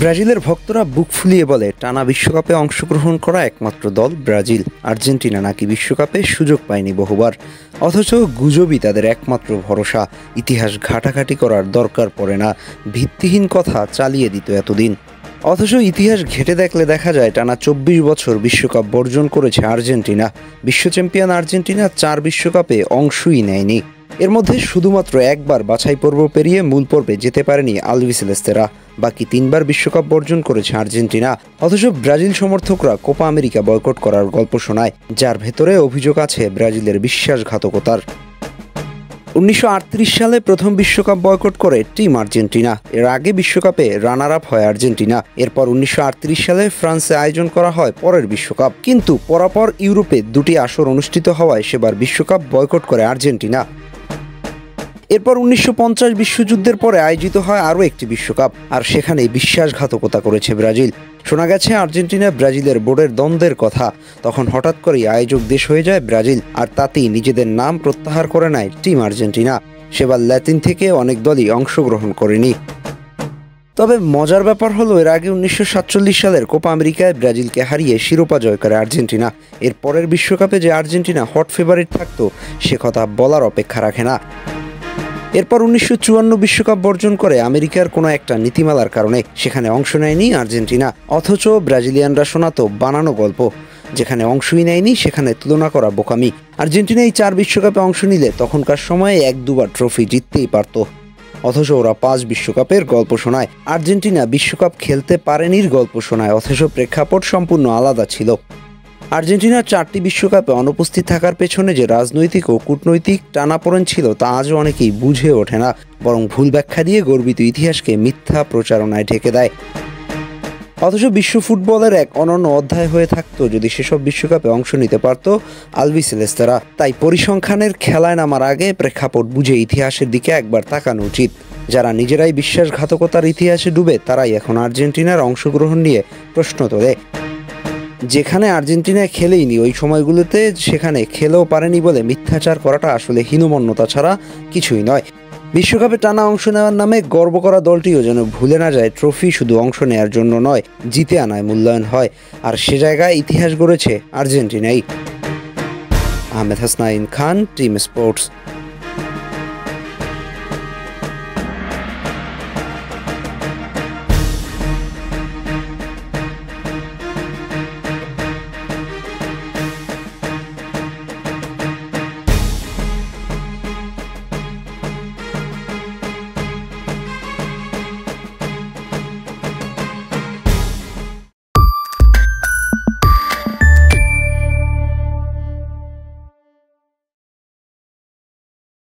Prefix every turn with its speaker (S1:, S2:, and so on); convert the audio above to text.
S1: ব্রাজিলের ভক্তরা বুক ফুলিয়ে বলে টানা বিশ্বকাপে অংশগ্রহণ করা একমাত্র দল ব্রাজিল। আর্জেন্টিনা নাকি বিশ্বকাপে সুযোগ পায়নি বহুবার, অথচ গুজবই তাদের একমাত্র ভরসা। ইতিহাস ঘাটাঘাটি করার দরকার পড়ে না, ভিত্তিহীন কথা চালিয়ে দিত এতদিন। অথচ ইতিহাস ঘেঁটে দেখলে দেখা যায় টানা ২৪ বছর বিশ্বকাপ বর্জন করেছে আর্জেন্টিনা। বিশ্ব চ্যাম্পিয়ন আর্জেন্টিনা ৪ বিশ্বকাপে অংশই নেয়নি। এর মধ্যে শুধুমাত্র একবার বাছাই পর্ব পেরিয়ে মূল পর্বে যেতে পারেনি আলবিসেলেস্তেরা। বাকি ৩বার বিশ্বকাপ বর্জন করেছে আর্জেন্টিনা। অথচ ব্রাজিল সমর্থকরা কোপা আমেরিকা বয়কট করার গল্প শোনায়, যার ভেতরে অভিযোগ আছে ব্রাজিলের বিশ্বাসঘাতকতার। ১৯৩৮ সালে প্রথম বিশ্বকাপ বয়কট করে টিম আর্জেন্টিনা। এর আগে বিশ্বকাপে রানার আপ হয় আর্জেন্টিনা। এরপর ১৯৩৮ সালে ফ্রান্সে আয়োজন করা হয় পরের বিশ্বকাপ, কিন্তু পরপর ইউরোপে দুটি আসর অনুষ্ঠিত হওয়ায় সেবার বিশ্বকাপ বয়কট করে আর্জেন্টিনা। এরপর ১৯৫০ বিশ্বযুদ্ধের পরে আয়োজিত হয় আরও একটি বিশ্বকাপ, আর সেখানে বিশ্বাসঘাতকতা করেছে ব্রাজিল। শোনা গেছে আর্জেন্টিনা ব্রাজিলের বোর্ডের দ্বন্দ্বের কথা। তখন হঠাৎ করেই আয়োজক দেশ হয়ে যায় ব্রাজিল, আর তাতেই নিজেদের নাম প্রত্যাহার করে নেয় টিম আর্জেন্টিনা। সেবার ল্যাতিন থেকে অনেক দলই অংশগ্রহণ করেনি। তবে মজার ব্যাপার হলো, এর আগে ১৯৪৭ সালের কোপা আমেরিকায় ব্রাজিলকে হারিয়ে শিরোপা জয় করে আর্জেন্টিনা। এর পরের বিশ্বকাপে যে আর্জেন্টিনা হট ফেভারিট থাকতো, সে কথা বলার অপেক্ষা রাখে না। এরপর ১৯৫৪ বিশ্বকাপ বর্জন করে আমেরিকার কোনো একটা নীতিমালার কারণে সেখানে অংশ নেয়নি আর্জেন্টিনা। অথচ ব্রাজিলিয়ানরা শোনাতো বানানো গল্প, যেখানে অংশই নেয়নি সেখানে তুলনা করা বোকামি। আর্জেন্টিনা এই ৪ বিশ্বকাপে অংশ নিলে তখনকার সময়ে ১-২বার ট্রফি জিততেই পারত। অথচ ওরা ৫ বিশ্বকাপের গল্প শোনায়। আর্জেন্টিনা বিশ্বকাপ খেলতে পারেনির গল্প শোনায়, অথচ প্রেক্ষাপট সম্পূর্ণ আলাদা ছিল। আর্জেন্টিনার ৪টি বিশ্বকাপে অনুপস্থিত থাকার পেছনে যে রাজনৈতিক ও কূটনৈতিক টানাপোড়েন ছিল, তা আজও অনেকেই বুঝে ওঠে না, বরং ভুল ব্যাখ্যা দিয়ে গর্বিত ইতিহাসকে মিথ্যা প্রচারণায় ঢেকে দেয়। অথচ বিশ্ব ফুটবলের এক অনন্য অধ্যায় হয়ে থাকতো যদি সেসব বিশ্বকাপে অংশ নিতে পারত আলবিসেলেস্তেরা। তাই পরিসংখ্যানের খেলায় নামার আগে প্রেক্ষাপট বুঝে ইতিহাসের দিকে একবার তাকানো উচিত। যারা নিজেরাই বিশ্বাসঘাতকতার ইতিহাসে ডুবে, তারাই এখন আর্জেন্টিনার অংশগ্রহণ নিয়ে প্রশ্ন তোলে। যেখানে আর্জেন্টিনা খেলেইনি ওই সময়গুলোতে, সেখানে খেলেও পারেনি বলে মিথ্যাচার করাটা আসলে হীনমন্যতা ছাড়া কিছুই নয়। বিশ্বকাপে টানা অংশ নেওয়ার নামে গর্ব করা দলটিও যেন ভুলে না যায়, ট্রফি শুধু অংশ নেওয়ার জন্য নয়, জিতে আনায় মূল্যায়ন হয়। আর সে জায়গায় ইতিহাস গড়েছে আর্জেন্টিনাই। আহমেদ হাসনাইন খান, টিম স্পোর্টস।